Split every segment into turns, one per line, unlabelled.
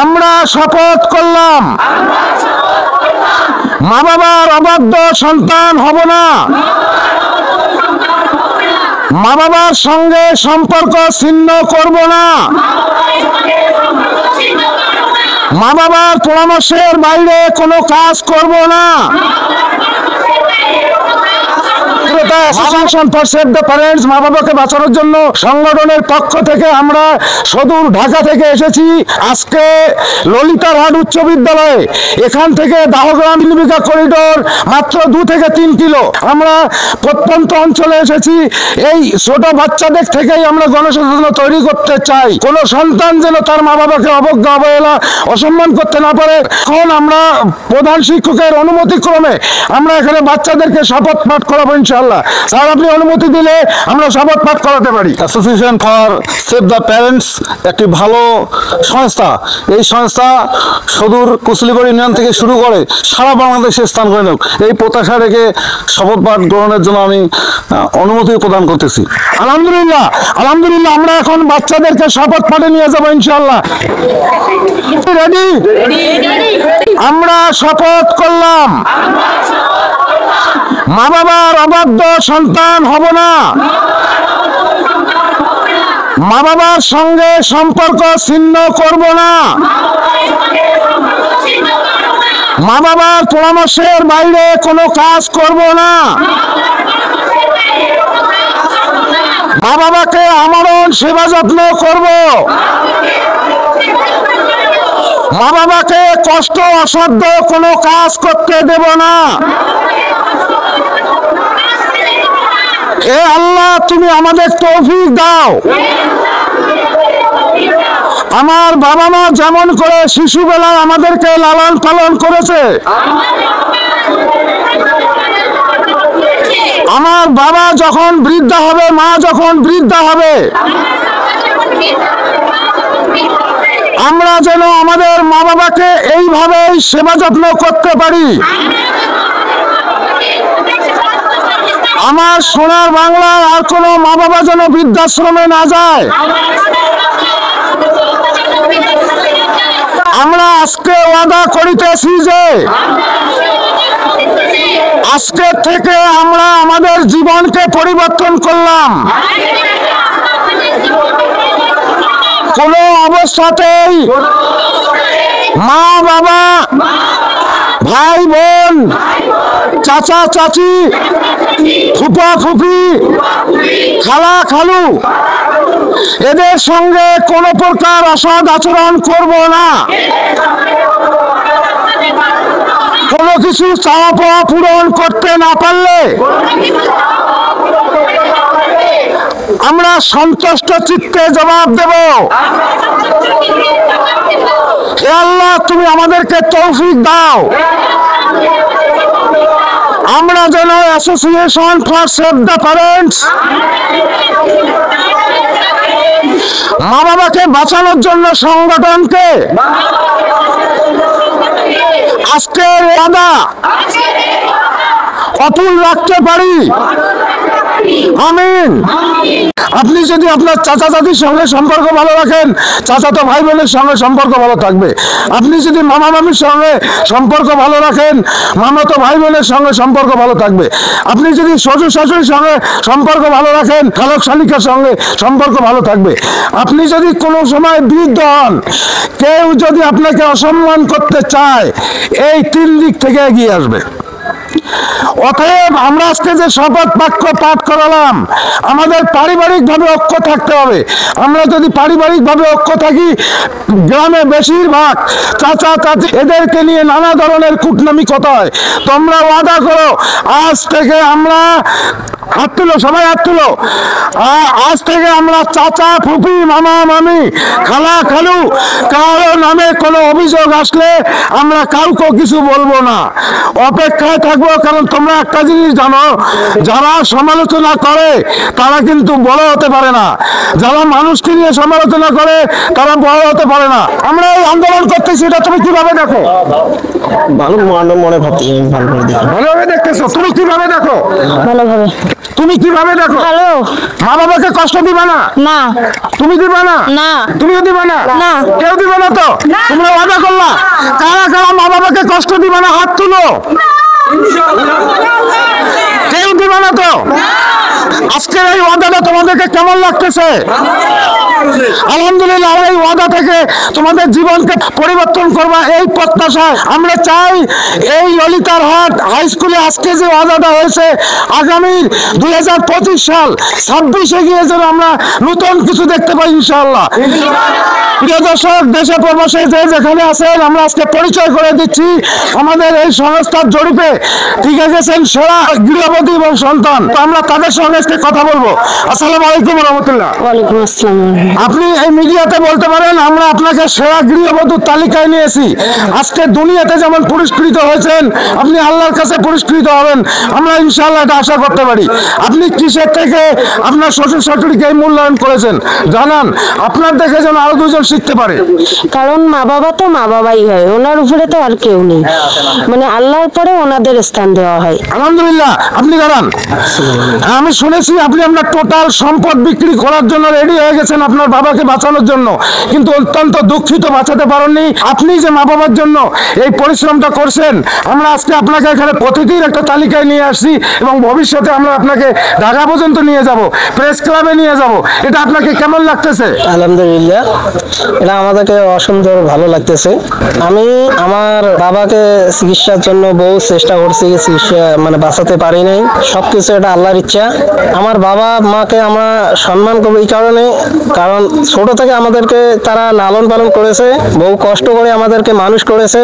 আমরা শপথ করলাম মা বাবার অবাধ্য সন্তান হব না, মা বাবার সঙ্গে সম্পর্ক ছিন্ন করব না, মা বাবার পরামর্শের বাইরে কোনো কাজ করব না। মা বাবাকে বাঁচানোর জন্য সংগঠনের পক্ষ থেকে আমরা সুদূর ঢাকা থেকে এসেছি। আজকে ললিতারহাট উচ্চ বিদ্যালয়ে এখান থেকে দাহগ্রাম লিবিকা করিডোর মাত্র 2 থেকে 3 কিলো। আমরা প্রত্যন্ত অঞ্চলে এসেছি। এই ছোট বাচ্চাদের থেকেই আমরা গণসচেতনতা তৈরি করতে চাই। কোনো সন্তান যেন তার মা বাবাকে অবজ্ঞা অবহেলা অসম্মান করতে না পারে। এখন আমরা প্রধান শিক্ষকের অনুমতি ক্রমে আমরা এখানে বাচ্চাদেরকে শপথ পাঠ করাবো ইনশাআল্লাহ। স্যার আপনি অনুমতি দিলে আমরা শপথ পাঠ করাতে পারি।
Association for save the parents একটি ভালো সংস্থা। এই সংস্থা সুদূর কুচলিগড় ইউনিয়ন থেকে শুরু করে সারা বাংলাদেশে স্থান করে নেব, এই প্রত্যাশা রেখে শপথ পাঠ গ্রহণের জন্য আমি অনুমতি প্রদান করতেছি।
আলহামদুলিল্লাহ আলহামদুলিল্লাহ। আমরা এখন বাচ্চাদেরকে শপথ পাঠে নিয়ে যাবো ইনশাআল্লাহ। রেডি? আমরা শপথ করলাম মা বাবার অবাধ্য সন্তান হব না, মা বাবার সঙ্গে সম্পর্ক ছিন্ন করব না, মা বাবার পরামর্শের বাইরে কোনো কাজ করব না, মা বাবাকে আমরণ সেবা যত্ন করব, মা বাবাকে কষ্ট অসাধ্য কোনো কাজ করতে দেব না। হে আল্লাহ তুমি আমাদের তৌফিক দাও। আমার বাবা মা যেমন করে শিশুবেলায় আমাদেরকে লালন পালন করেছে, আমার বাবা যখন বৃদ্ধা হবে, মা যখন বৃদ্ধা হবে, আমরা যেন আমাদের মা বাবাকে এইভাবেই সেবা যত্ন করতে পারি। আমার সোনার বাংলার আর কোনো মা বাবা যেন বৃদ্ধাশ্রমে না যায়। আমরা আজকে ওয়াদা করিতেছি যে আজকে থেকে আমরা আমাদের জীবনকে পরিবর্তন করলাম। কোনো অবস্থাতেই মা বাবা, ভাই বোন, চাচা চাচি, ফুপা ফুপি, খালা খালু এদের সঙ্গে কোনো প্রকার অসৎ আচরণ করব না। কোনো কিছু চাওয়া পাওয়া পূরণ করতে না পারলে আমরা সন্তুষ্ট চিত্তে জবাব দেব। হে আল্লাহ তুমি আমাদেরকে তৌফিক দাও। আমরা যেন association for save the parents মা বাবাকে বাঁচানোর জন্য সংগঠনকে আজকের ওয়াদা অটুট রাখতে পারি। আমিন। আপনি যদি আপনার চাচা চাচির সঙ্গে সম্পর্ক ভালো রাখেন, চাচাতো ভাই বোনের সঙ্গে সম্পর্ক ভালো থাকবে। আপনি যদি মামা মামির সঙ্গে সম্পর্ক ভালো রাখেন, মামাতো ভাই বোনের সঙ্গে সম্পর্ক ভালো থাকবে। আপনি যদি শ্বশুর শাশুড়ির সঙ্গে সম্পর্ক ভালো রাখেন, খালক শালিকার সঙ্গে সম্পর্ক ভালো থাকবে। আপনি যদি কোনো সময় বৃদ্ধ হন, কেউ যদি আপনাকে অসম্মান করতে চায়, এই 3 দিক থেকে এগিয়ে আসবে। অতএব আমরা আজকে যে শপথ বাক্য পাঠ করালাম, আমাদের পারিবারিকভাবে ঐক্য থাকতে হবে। আমরা যদি পারিবারিকভাবে ঐক্য থাকি, গ্রামে বেশিরভাগ চাচা চাচি এদেরকে নিয়ে নানা ধরনের কূটনামি কথা হয়। তোমরা ওয়াদা করো আজ থেকে আমরা, হাত তুলো সবাই, হাত তুলো, আজ থেকে আমরা চাচা ফুফি মামা মামি খালা খালু কারো নামে কোনো অভিযোগ আসলে আমরা কাউকে কিছু বলবো না, অপেক্ষায় থাকবো। কারণ তোমরা একটা জিনিস জানো, যারা সমালোচনা করে তারা কিন্তু বড় হতে পারে না, যারা মানুষকে নিয়ে সমালোচনা করে তারা বড় হতে পারে না। আমরা এই আন্দোলন করতেছি, এটা তুমি কিভাবে দেখো?
ভালো মনে ভাবতে ভালো করে দেখি।
ভালোভাবে দেখতেছো, তুমি কিভাবে দেখো?
ভালোভাবে।
তুমি কিভাবে দেখো?
ভালো।
মা বাবাকে কষ্ট দিবা না?
না।
তুমি দিবা না?
না।
তুমিও দিবা না?
না।
কেউ দিবে না তো? তোমরা ওয়াদা করলা, কারা কারা মা বাবাকে কষ্ট দিবা না? হাত তুলো। কেউ দিবা না তো? আজকের এই ওয়াদাটা তোমাদেরকে কেমন লাগতেছে? আলহামদুলিল্লাহ, এই ওয়াদা থেকে তোমাদের জীবনকে পরিবর্তন করবা এই প্রত্যাশায় আমরা চাই এই ললিতারহাট হাই স্কুলে আজকে যে ওয়াদাটা হয়েছে, আগামী 2025 সাল 26-এ গিয়ে যেন আমরা নতুন কিছু দেখতে পাই ইনশাআল্লাহ। প্রিয় দর্শক, দেশে প্রবাসে যে যেখানে আছেন, আমরা আজকে পরিচয় করে দিচ্ছি আমাদের এই সংস্থার জরিপে ঠিক গেছেন সেরা গৃহবধূ এবং সন্তান। তো আমরা তাদের সঙ্গে আজকে কথা বলবো। আসসালামু আলাইকুম রহমতুল্লাহ।
ওয়ালাইকুম আসসালাম।
আপনি এই মিডিয়াতে বলতে পারেন আমরা আপনাকে সেরা গৃহবধূর তালিকায় নিয়েছি। আজকে দুনিয়াতে যেমন পুরস্কৃত হয়েছেন, আপনি আল্লাহর কাছে পুরস্কৃত হবেন, আমরা ইনশাআল্লাহ এটা আশা করতে পারি। আপনি কিসের থেকে আপনার শ্বশুর শাশুড়িকে এই মূল্যায়ন করেছেন জানান, আপনার দেখে যেন আরো দুজন শিখতে পারে।
কারণ মা বাবা তো মা বাবাই হয়, ওনার উপরে তো আর কেউ নেই, মানে আল্লাহর পরে ওনাদের স্থান দেওয়া হয়।
আলহামদুলিল্লাহ, আপনি দাঁড়ান। আমি শুনেছি আপনি আপনার টোটাল সম্পদ বিক্রি করার জন্য রেডি হয়ে গেছেন আপনার বাবাকে বাঁচানোর জন্য, কিন্তু অত্যন্ত দুঃখিত বাঁচাতে পারেননি। আপনি যে মা বাবার জন্য এই পরিশ্রমটা করছেন, আমরা আজকে আপনাকে এখানে প্রতিদিন একটা তালিকায় নিয়ে আসছি এবং ভবিষ্যতে আমরা আপনাকে ঢাকা পর্যন্ত নিয়ে যাব, প্রেস ক্লাবে নিয়ে যাব। এটা আপনাকে কেমন লাগতেছে?
আলহামদুলিল্লাহ, এটা আমাদেরকে অসম্ভব ভালো লাগতেছে। আমি আমার বাবাকে চিকিৎসার জন্য বহু চেষ্টা করছি, চিকিৎসা মানে বাঁচাতে পারি নাই। সবকিছু এটা আল্লাহর ইচ্ছা। আমার বাবা মাকে আমরা সম্মান করবো এই কারণে, কারণ ছোট থেকে আমাদেরকে তারা লালন পালন করেছে, বহু কষ্ট করে আমাদেরকে মানুষ করেছে।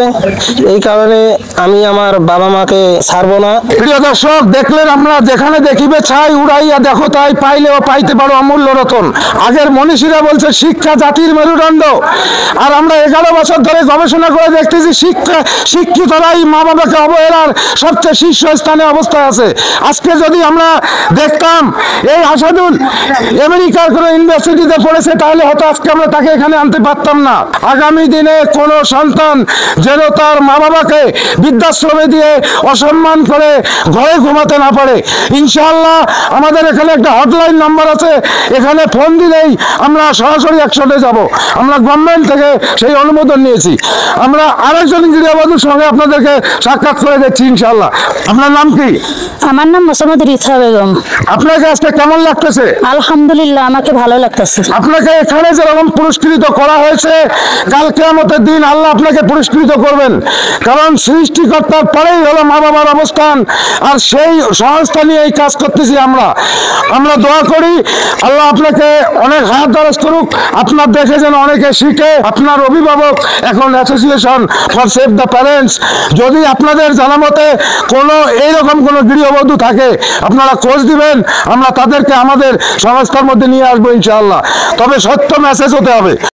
এই কারণে আমি আমার বাবা মাকে ছাড়বো না।
প্রিয় দর্শক, দেখলেন আমরা যেখানে দেখিবে ছাই উড়াইয়া দেখো তাই, পাইলেও পাইতে পারো অমূল্য রতন। আগের মনীষীরা বলছে শিক্ষা জাতির মেরুদণ্ড, আর আমরা 11 বছর ধরে গবেষণা করে দেখতেছি শিক্ষিতরাই মা বাবাকে অবহেলার সবচেয়ে শীর্ষস্থানে অবস্থায় আছে। আজকে যদি আমরা দেখতাম এই আসাদুল আমেরিকার কোনো ইউনিভার্সিটিতে পড়েছে, তাহলে হয়তো আজকে আমরা তাকে এখানে আনতে পারতাম না। আগামী দিনে কোনো সন্তান যেন তার মা বাবাকে বৃদ্ধাশ্রমে দিয়ে অসম্মান করে ঘরে ঘুমাতে না পারে। ইনশাআল্লাহ আমাদের এখানে একটা হটলাইন নাম্বার আছে, এখানে ফোন দিলেই আমরা সরাসরি একসাথে যাব। আমরা গভর্নমেন্ট থেকে সেই অনুমোদন নিয়েছি। আমরা আরেকজন গৃহবধূর সঙ্গে আপনাদেরকে সাক্ষাৎ করে দিচ্ছি ইনশাআল্লাহ। আপনার নাম কি?
আমার নাম মোসাম্মদ রিথা বেগম।
আপনাকে আজকে কেমন লাগতেছে?
আলহামদুলিল্লাহ, আমাকে ভালো লাগতেছে।
আপনাকে এখানে যেরকম পুরস্কৃত করা হয়েছে, কাল কিয়ামতের দিন আল্লাহ আপনাকে পুরস্কৃত করবেন। কারণ সৃষ্টিকর্তার পরেই হলো মা বাবার অবস্থান, আর সেই সংস্থা নিয়ে এই কাজ করতেছি আমরা দোয়া করি আল্লাহ আপনাকে অনেক হায়াত দরাজ করুক, আপনার দেখে যেন অনেকে শিখে। আপনার অভিভাবক এখন association for save the parents, যদি আপনাদের জানা মতে কোনো এইরকম কোনো গৃহবধূ থাকে আপনারা খোঁজ দিবেন, আমরা তাদেরকে আমাদের সংস্থার মধ্যে নিয়ে আসবো ইনশাআল্লাহ। তবে সত্য মেসেজ হতে হবে।